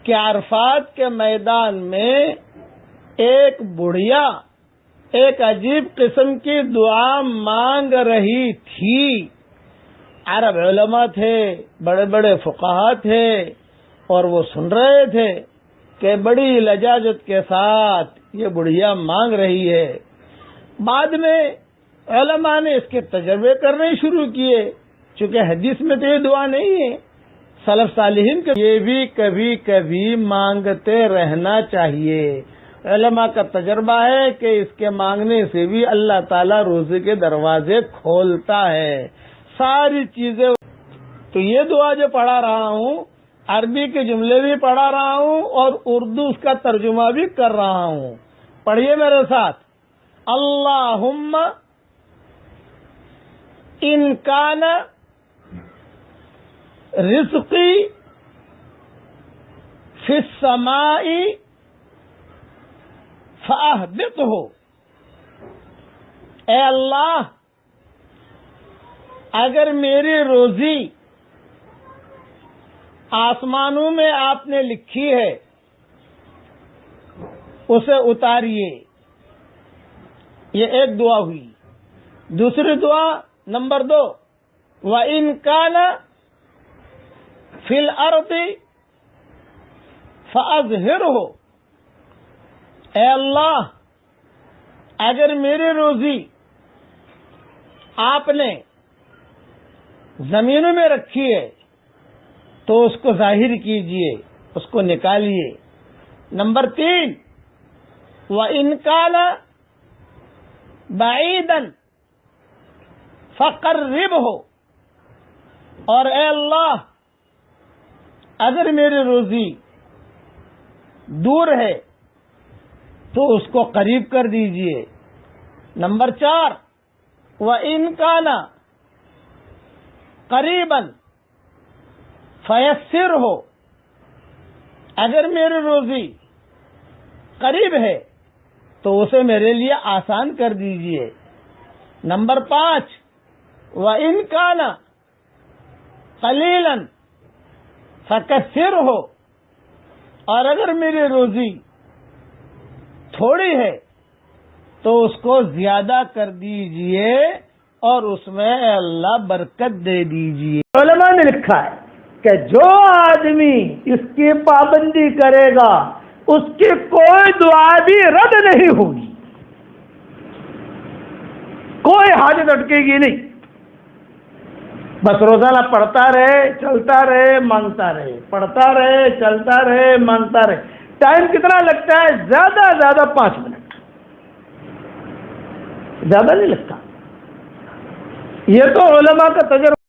کہ عرفات کے میدان میں ایک بڑھیا ایک عجیب قسم کی دعا مانگ رہی تھی. عرب علماء تھے، بڑے بڑے فقہا تھے، اور وہ سن رہے تھے کہ بڑی لجاجت کے ساتھ یہ بڑھیا مانگ رہی ہے. بعد میں علماء نے اس کے تجربے کرنے شروع کیے، چونکہ حدیث میں تو یہ دعا نہیں ہے. سلف صالحین کے یہ بھی کبھی کبھی مانگتے رہنا چاہیے. علماء کا تجربہ ہے کہ اس کے مانگنے سے بھی اللہ تعالیٰ روزی کے دروازے کھولتا ہے. ساری چیزیں تو یہ دعا جو پڑھا رہا ہوں، عربی کے جملے بھی پڑھا رہا ہوں اور اردو اس کا ترجمہ بھی کر رہا ہوں. پڑھیے میرے ساتھ. اللہم ان کان رزقی فی السماء فاہبطہ. اے اللہ، اگر میری روزی آسمانوں میں آپ نے لکھی ہے اسے اتاریے. یہ ایک دعا ہوئی. دوسری دعا نمبر 2، وَإِن كَانَ فِي الْأَرْضِ فَأَظْهِرْهُ. اے اللہ، اگر میری روزی آپ نے زمینوں میں رکھی ہے تو اس کو ظاہر کیجئے، اس کو نکالیے. نمبر 3، وَإِن كَانَ بَعِيدًا فَقَرِّبْهُ. اور اے اللہ، اگر میری روزی دور ہے تو اس کو قریب کر دیجئے. نمبر 4، وَإِن كَانَ قَرِيبًا فَيَسِّرْهُ. اگر میری روزی قریب ہے تو اسے میرے لیے آسان کر دیجئے. نمبر 5، وَإِن كَانَ قَلِيلًا فَكَثِّرْهُ. اور اگر میری روزی تھوڑی ہے تو اس کو زیادہ کر دیجئے اور اس میں اللہ برکت دے دیجئے. علماء نے لکھا ہے کہ جو آدمی اس کی پابندی کرے گا اس کی کوئی دعا بھی رد نہیں ہوگی، کوئی حاجت اٹکے گی نہیں. بس روزانہ پڑھتا رہے، چلتا رہے، مانگتا رہے، پڑھتا رہے، چلتا رہے، مانگتا رہے. ٹائم کتنا لگتا ہے؟ زیادہ 5 منٹ، زیادہ نہیں لگتا. یہ تو علماء کا تجربہ